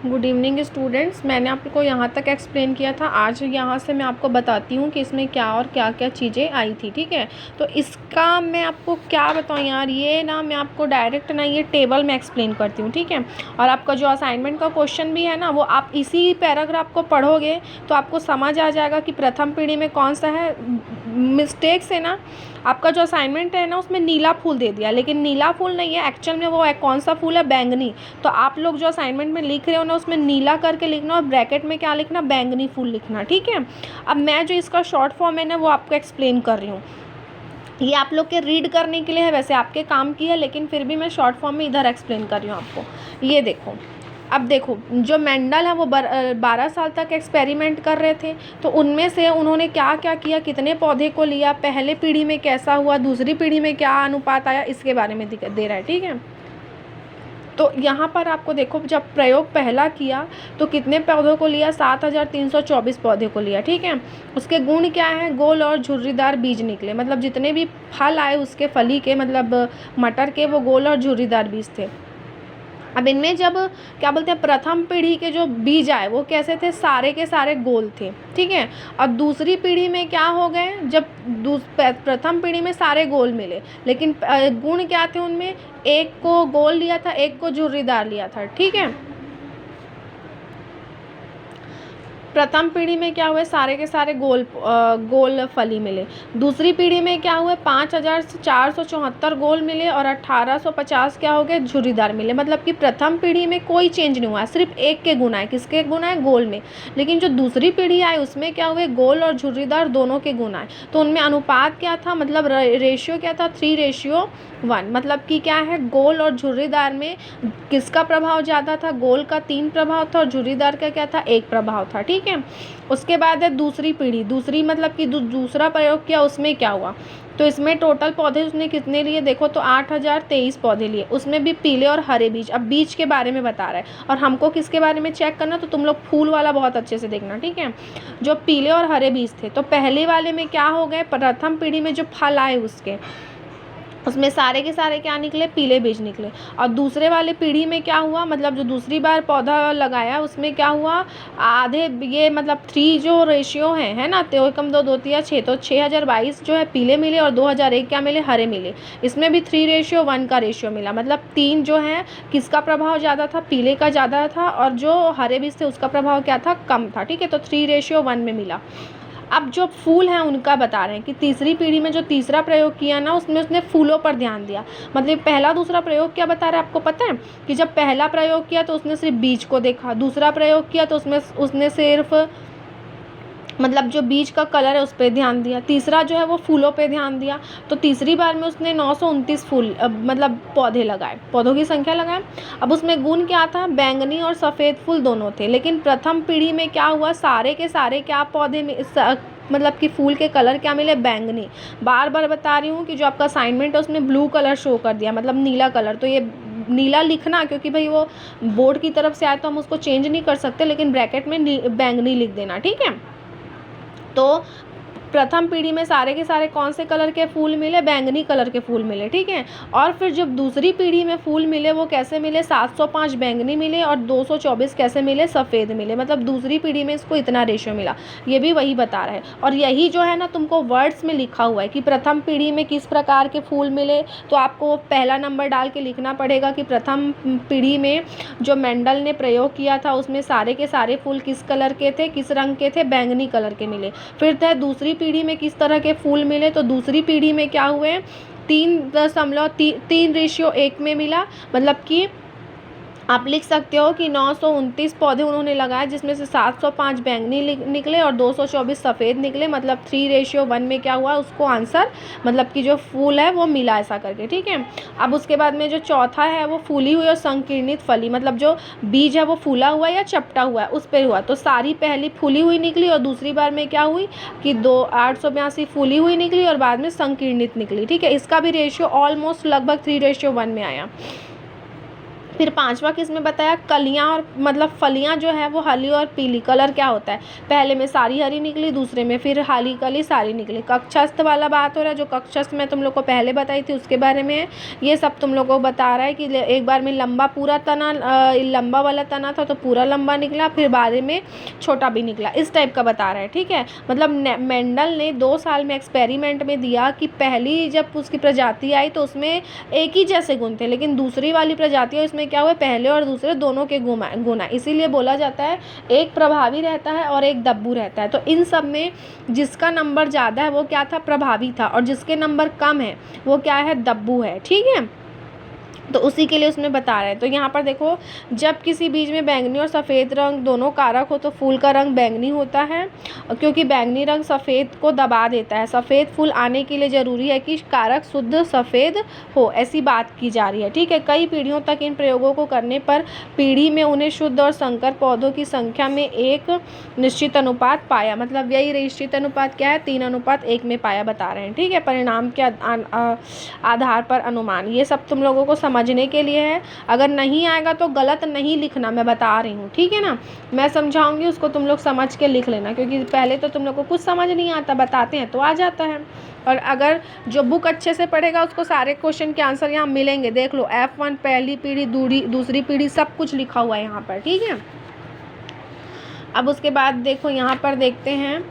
Good evening students. मैंने आपको यहाँ तक एक्सप्लेन किया था। आज यहाँ से मैं आपको बताती हूँ कि इसमें क्या और क्या क्या चीज़ें आई थी। ठीक है, तो इसका मैं आपको क्या बताऊँ यार, ये ना मैं आपको डायरेक्ट ना ये टेबल में एक्सप्लेन करती हूँ। ठीक है, और आपका जो असाइनमेंट का क्वेश्चन भी है ना, वो आप इसी पैराग्राफ को पढ़ोगे तो आपको समझ आ जाएगा कि प्रथम पीढ़ी में कौन सा है। मिस्टेक से ना आपका जो असाइनमेंट है ना, उसमें नीला फूल दे दिया, लेकिन नीला फूल नहीं है एक्चुअल में। वो कौन सा फूल है? बैंगनी। तो आप लोग जो असाइनमेंट में लिख रहे हो ना, उसमें नीला करके लिखना और ब्रैकेट में क्या लिखना? बैंगनी फूल लिखना। ठीक है, अब मैं जो इसका शॉर्ट फॉर्म है ना, वो आपको एक्सप्लेन कर रही हूँ। ये आप लोग के रीड करने के लिए है, वैसे आपके काम की है, लेकिन फिर भी मैं शॉर्ट फॉर्म में इधर एक्सप्लेन कर रही हूँ आपको। ये देखो, अब देखो, जो मेंडल है वो 12 साल तक एक्सपेरिमेंट कर रहे थे। तो उनमें से उन्होंने क्या क्या किया, कितने पौधे को लिया, पहले पीढ़ी में कैसा हुआ, दूसरी पीढ़ी में क्या अनुपात आया, इसके बारे में दे रहा है। ठीक है, तो यहाँ पर आपको देखो, जब प्रयोग पहला किया तो कितने पौधों को लिया? 7324 पौधे को लिया। ठीक है, उसके गुण क्या है? गोल और झुर्रीदार बीज निकले, मतलब जितने भी फल आए उसके फली के, मतलब मटर के, वो गोल और झुर्रीदार बीज थे। अब इनमें जब क्या बोलते हैं, प्रथम पीढ़ी के जो बीज आए वो कैसे थे? सारे के सारे गोल थे। ठीक है, और दूसरी पीढ़ी में क्या हो गए? जब प्रथम पीढ़ी में सारे गोल मिले, लेकिन गुण क्या थे उनमें? एक को गोल लिया था, एक को झुर्रीदार लिया था। ठीक है, प्रथम पीढ़ी में क्या हुए? सारे के सारे गोल फली मिले। दूसरी पीढ़ी में क्या हुए? 5474 गोल मिले और 1850 क्या हो गए? झुर्रीदार मिले। मतलब कि प्रथम पीढ़ी में कोई चेंज नहीं हुआ, सिर्फ एक के गुण आए। किसके गुण आए? गोल में। लेकिन जो दूसरी पीढ़ी आई उसमें क्या हुए? गोल और झुर्रीदार दोनों के गुण आए। तो उनमें अनुपात क्या था, मतलब रेशियो क्या था? 3:1। मतलब कि क्या है, गोल और झुर्रीदार में किसका प्रभाव ज़्यादा था? गोल का 3 प्रभाव था और झुर्रीदार का क्या था? 1 प्रभाव था। ठीक है, उसके बाद है दूसरी पीढ़ी। दूसरी मतलब कि दूसरा प्रयोग किया, उसमें क्या हुआ? तो इसमें टोटल पौधे उसने कितने लिए? देखो तो 8023 पौधे लिए। उसमें भी पीले और हरे बीज। अब बीज के बारे में बता रहा है, और हमको किसके बारे में चेक करना? तो तुम लोग फूल वाला बहुत अच्छे से देखना। ठीक है, जो पीले और हरे बीज थे, तो पहले वाले में क्या हो गए? प्रथम पीढ़ी में जो फल आए उसमें सारे के सारे क्या निकले? पीले बीज निकले। और दूसरे वाले पीढ़ी में क्या हुआ, मतलब जो दूसरी बार पौधा लगाया उसमें क्या हुआ? आधे, ये मतलब 3 जो रेशियो है ना, तो एकम 2 2 3 6, तो 6022 जो है पीले मिले और 2001 क्या मिले? हरे मिले। इसमें भी 3:1 का रेशियो मिला। मतलब 3 जो है किसका प्रभाव ज़्यादा था? पीले का ज़्यादा था, और जो हरे बीज थे उसका प्रभाव क्या था? कम था। ठीक है, तो 3:1 में मिला। अब जो फूल हैं उनका बता रहे हैं कि तीसरी पीढ़ी में जो तीसरा प्रयोग किया ना, उसमें उसने फूलों पर ध्यान दिया। मतलब पहला दूसरा प्रयोग क्या बता रहा है आपको पता है? कि जब पहला प्रयोग किया तो उसने सिर्फ बीज को देखा, दूसरा प्रयोग किया तो उसमें उसने सिर्फ मतलब जो बीज का कलर है उस पर ध्यान दिया, तीसरा जो है वो फूलों पे ध्यान दिया। तो तीसरी बार में उसने 929 फूल मतलब पौधे लगाए, पौधों की संख्या लगाए। अब उसमें गुण क्या था? बैंगनी और सफ़ेद फूल दोनों थे। लेकिन प्रथम पीढ़ी में क्या हुआ? सारे के सारे क्या पौधे में मतलब कि फूल के कलर क्या मिले? बैंगनी। बार बार बता रही हूँ कि जो आपका असाइनमेंट है उसमें ब्लू कलर शो कर दिया, मतलब नीला कलर। तो ये नीला लिखना, क्योंकि भाई वो बोर्ड की तरफ से आए तो हम उसको चेंज नहीं कर सकते, लेकिन ब्रैकेट में बैंगनी लिख देना। ठीक है, तो प्रथम पीढ़ी में सारे के सारे कौन से कलर के फूल मिले? बैंगनी कलर के फूल मिले। ठीक है, और फिर जब दूसरी पीढ़ी में फूल मिले वो कैसे मिले? 705 बैंगनी मिले और 224 कैसे मिले? सफ़ेद मिले। मतलब दूसरी पीढ़ी में इसको इतना रेशियो मिला। ये भी वही बता रहा है, और यही जो है ना तुमको वर्ड्स में लिखा हुआ है कि प्रथम पीढ़ी में किस प्रकार के फूल मिले। तो आपको पहला नंबर डाल के लिखना पड़ेगा कि प्रथम पीढ़ी में जो मेंडल ने प्रयोग किया था उसमें सारे के सारे फूल किस कलर के थे? किस रंग के थे? बैंगनी कलर के मिले। फिर थे दूसरी पीढ़ी में किस तरह के फूल मिले? तो दूसरी पीढ़ी में क्या हुए? 3:3 में मिला। मतलब कि आप लिख सकते हो कि 929 पौधे उन्होंने लगाए, जिसमें से 705 बैंगनी निकले और 224 सफ़ेद निकले। मतलब 3:1 में क्या हुआ? उसको आंसर, मतलब कि जो फूल है वो मिला, ऐसा करके। ठीक है, अब उसके बाद में जो चौथा है वो फूली हुई और संकीर्णित फली, मतलब जो बीज है वो फूला हुआ या चपटा हुआ है उस पर हुआ। तो सारी पहली फूली हुई निकली और दूसरी बार में क्या हुई कि 882 फूली हुई निकली और बाद में संकीर्णित निकली। ठीक है, इसका भी रेशियो ऑलमोस्ट लगभग 3:1 में आया। फिर पांचवा किसमें बताया, कलियां और मतलब फलियां जो है वो हरी और पीली। कलर क्या होता है, पहले में सारी हरी निकली, दूसरे में फिर हरी कली सारी निकली। कक्षस्थ वाला बात हो रहा है, जो कक्षस्थ मैं तुम लोग को पहले बताई थी उसके बारे में है। ये सब तुम लोग को बता रहा है कि एक बार में लंबा पूरा तना, लंबा वाला तना था तो पूरा लंबा निकला, फिर बाद में छोटा भी निकला, इस टाइप का बता रहा है। ठीक है, मतलब मेंडल ने 2 साल में एक्सपेरिमेंट में दिया कि पहली जब उसकी प्रजाति आई तो उसमें एक ही जैसे गुण थे, लेकिन दूसरी वाली प्रजाति है उसमें क्या हुआ, पहले और दूसरे दोनों के गुण है। इसीलिए बोला जाता है एक प्रभावी रहता है और एक दब्बू रहता है। तो इन सब में जिसका नंबर ज़्यादा है वो क्या था, प्रभावी था, और जिसके नंबर कम है वो क्या है, दब्बू है। ठीक है, तो उसी के लिए उसमें बता रहे हैं। तो यहाँ पर देखो, जब किसी बीज में बैंगनी और सफ़ेद रंग दोनों कारक हो तो फूल का रंग बैंगनी होता है, क्योंकि बैंगनी रंग सफ़ेद को दबा देता है। सफ़ेद फूल आने के लिए ज़रूरी है कि कारक शुद्ध सफ़ेद हो, ऐसी बात की जा रही है। ठीक है, कई पीढ़ियों तक इन प्रयोगों को करने पर पीढ़ी में उन्हें शुद्ध और संकर पौधों की संख्या में एक निश्चित अनुपात पाया। मतलब यही निश्चित अनुपात क्या है, 3:1 में पाया, बता रहे हैं। ठीक है, परिणाम के आधार पर अनुमान, ये सब तुम लोगों को समझने के लिए है। अगर नहीं आएगा तो गलत नहीं लिखना, मैं बता रही हूँ। ठीक है ना, मैं समझाऊंगी उसको, तुम लोग समझ के लिख लेना, क्योंकि पहले तो तुम लोग को कुछ समझ नहीं आता, बताते हैं तो आ जाता है। और अगर जो बुक अच्छे से पढ़ेगा उसको सारे क्वेश्चन के आंसर यहाँ मिलेंगे। देख लो, F1 पहली पीढ़ी, दूसरी पीढ़ी, सब कुछ लिखा हुआ है यहाँ पर। ठीक है, अब उसके बाद देखो यहाँ पर देखते हैं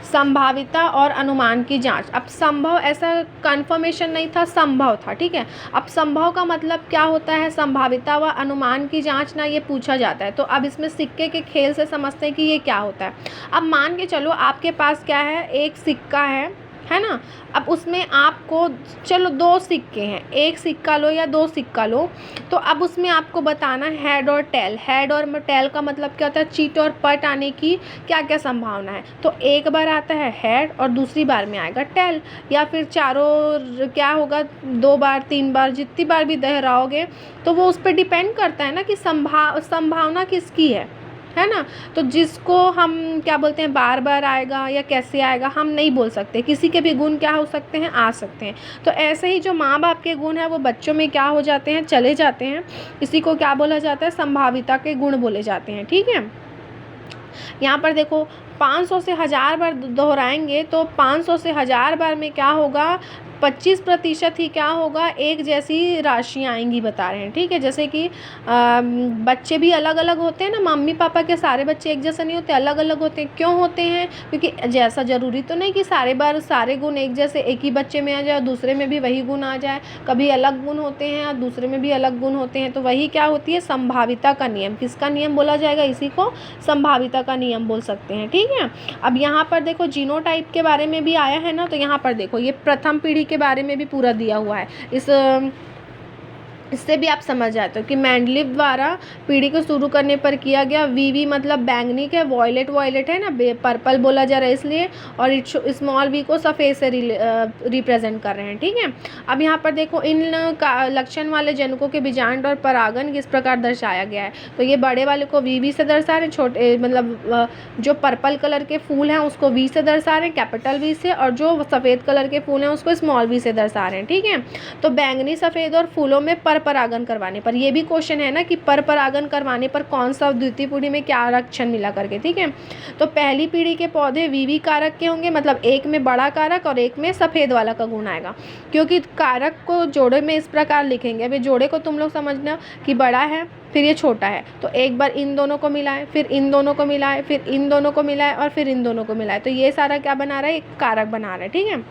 संभाविता और अनुमान की जांच। अब संभव ऐसा कंफर्मेशन नहीं था, संभव था। ठीक है, अब संभव का मतलब क्या होता है, संभाविता व अनुमान की जांच ना, ये पूछा जाता है। तो अब इसमें सिक्के के खेल से समझते हैं कि ये क्या होता है। अब मान के चलो आपके पास क्या है, एक सिक्का है ना। अब उसमें आपको, चलो 2 सिक्के हैं, एक सिक्का लो या 2 सिक्का लो, तो अब उसमें आपको बताना हेड और टेल। हेड और टेल का मतलब क्या होता है, चीट और पट आने की क्या क्या संभावना है। तो एक बार आता है हेड और दूसरी बार में आएगा टेल, या फिर चारों क्या होगा, 2 बार 3 बार, जितनी बार भी दोहराओगे तो वो उस पर डिपेंड करता है ना कि संभावना किसकी है ना। तो जिसको हम क्या बोलते हैं, बार बार आएगा या कैसे आएगा हम नहीं बोल सकते। किसी के भी गुण क्या हो सकते हैं, आ सकते हैं। तो ऐसे ही जो माँ बाप के गुण हैं वो बच्चों में क्या हो जाते हैं, चले जाते हैं। इसी को क्या बोला जाता है, संभाविता के गुण बोले जाते हैं। ठीक है, यहाँ पर देखो 500 से 1000 बार दोहराएंगे तो 500 से 1000 बार में क्या होगा, 25% ही क्या होगा, एक जैसी राशियाँ आएंगी, बता रहे हैं। ठीक है, जैसे कि बच्चे भी अलग अलग होते हैं ना, मम्मी पापा के सारे बच्चे एक जैसे नहीं होते, अलग अलग होते हैं। क्यों होते हैं, क्योंकि जैसा ज़रूरी तो नहीं कि सारे बार सारे गुण एक जैसे एक ही बच्चे में आ जाए, दूसरे में भी वही गुण आ जाए। कभी अलग गुण होते हैं और दूसरे में भी अलग गुण होते हैं। तो वही क्या होती है, संभाविता का नियम। किसका नियम बोला जाएगा, इसी को संभाविता का नियम बोल सकते हैं। ठीक है, अब यहाँ पर देखो जीनोटाइप के बारे में भी आया है ना, तो यहाँ पर देखो ये प्रथम पीढ़ी के बारे में भी पूरा दिया हुआ है। इससे भी आप समझ जाते हो कि मेंडलीव द्वारा पीढ़ी को शुरू करने पर किया गया। वी मतलब बैंगनी के, वॉयलेट है ना, पर्पल बोला जा रहा है इसलिए, और स्मॉल वी को सफ़ेद से रिप्रेजेंट कर रहे हैं। ठीक है, अब यहाँ पर देखो इन लक्षण वाले जनकों के बीजांड और परागन किस प्रकार दर्शाया गया है। तो ये बड़े वाले को वी से दर्शा रहे हैं, छोटे मतलब जो पर्पल कलर के फूल हैं उसको वी से दर्शा रहे हैं, कैपिटल वी से, और जो सफ़ेद कलर के फूल हैं उसको स्मॉल वी से दर्शा रहे हैं। ठीक है, तो बैंगनी सफ़ेद और फूलों में परागन करवाने पर, ये भी क्वेश्चन है ना कि परागन करवाने पर कौन सा द्वितीय पीढ़ी में क्या लक्षण मिला करके। ठीक है, तो पहली पीढ़ी के पौधे वीवी कारक के होंगे, मतलब एक में बड़ा कारक और एक में सफ़ेद वाला का गुण आएगा, क्योंकि कारक को जोड़े में इस प्रकार लिखेंगे। अभी जोड़े को तुम लोग समझना कि बड़ा है फिर ये छोटा है, तो एक बार इन दोनों को मिलाएं, फिर इन दोनों को मिलाएं, फिर इन दोनों को मिलाएं और फिर इन दोनों को मिलाएं, तो ये सारा क्या बना रहा है, एक कारक बना रहा है। ठीक है,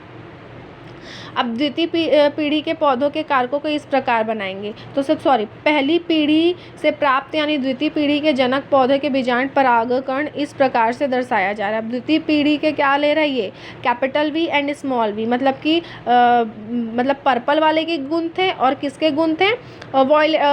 अब द्वितीय पीढ़ी के पौधों के कारकों को इस प्रकार बनाएंगे। तो पहली पीढ़ी से प्राप्त यानी द्वितीय पीढ़ी के जनक पौधे के बीजांड परागकण इस प्रकार से दर्शाया जा रहा है। अब द्वितीय पीढ़ी के क्या ले रहा है, ये capital V and small V, मतलब कि मतलब पर्पल वाले के गुण थे और किसके गुण थे,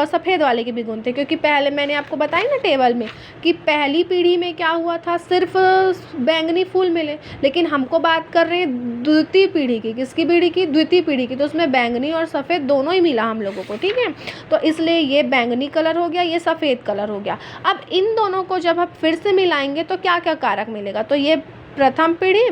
सफ़ेद वाले के भी गुण थे। क्योंकि पहले मैंने आपको बताया ना टेबल में कि पहली पीढ़ी में क्या हुआ था, सिर्फ बैंगनी फूल मिले, लेकिन हमको बात कर रहे हैं द्वितीय पीढ़ी की। किसकी पीढ़ी की, द्वितीय पीढ़ी की, तो उसमें बैंगनी और सफ़ेद दोनों ही मिला हम लोगों को। ठीक है, तो इसलिए ये बैंगनी कलर हो गया, ये सफ़ेद कलर हो गया। अब इन दोनों को जब हम फिर से मिलाएंगे तो क्या क्या कारक मिलेगा, तो ये प्रथम पीढ़ी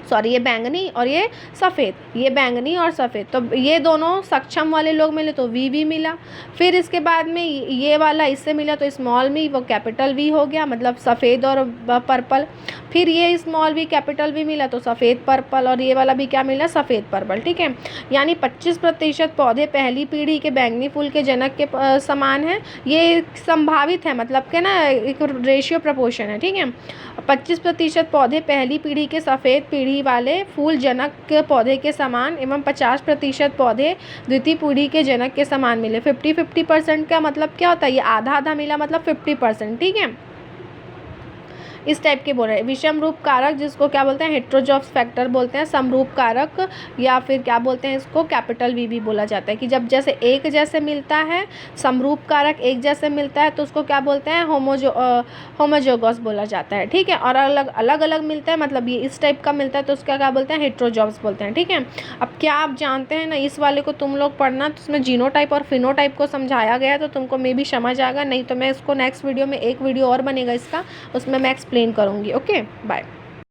सॉरी ये बैंगनी और ये सफ़ेद, ये बैंगनी और सफ़ेद, तो ये दोनों सक्षम वाले लोग मिले तो वी मिला। फिर इसके बाद में ये वाला इससे मिला तो स्मॉल वी वो कैपिटल वी हो गया, मतलब सफ़ेद और पर्पल। फिर ये स्मॉल वी कैपिटल वी मिला तो सफ़ेद पर्पल, और ये वाला भी क्या मिला, सफ़ेद पर्पल। ठीक है, यानी 25% पौधे पहली पीढ़ी के बैंगनी फूल के जनक के समान है। ये संभावित है, मतलब के ना एक रेशियो प्रपोर्शन है। ठीक है, 25% पौधे पहली पीढ़ी के सफ़ेद पीढ़ी वाले फूल जनक के पौधे के समान एवं 50% पौधे द्वितीय पीढ़ी के जनक के समान मिले। 50-50% का मतलब क्या होता है, ये आधा आधा मिला मतलब 50%। ठीक है, इस टाइप के बोल रहे हैं। विषम रूप कारक जिसको क्या बोलते हैं, हेट्रोजॉब्स फैक्टर बोलते हैं, समरूप कारक या फिर क्या बोलते हैं इसको, कैपिटल वी भी बोला जाता है, कि जब जैसे एक जैसे मिलता है, समरूप कारक एक जैसे मिलता है तो उसको क्या बोलते हैं, होमोजोगस बोला जाता है। ठीक है, और अलग अलग मिलता है, मतलब ये इस टाइप का मिलता है तो उसका क्या बोलते हैं, हेट्रोजॉब्स बोलते हैं। ठीक है, अब क्या आप जानते हैं ना, इस वाले को तुम लोग पढ़ना, तो उसमें जीनोटाइप और फिनोटाइप को समझाया गया है, तो तुमको मे भी समझ आएगा, नहीं तो मैं इसको नेक्स्ट वीडियो में एक वीडियो और बनेगा इसका, उसमें मैं एक्सप्लेन करूँगी। Okay, bye.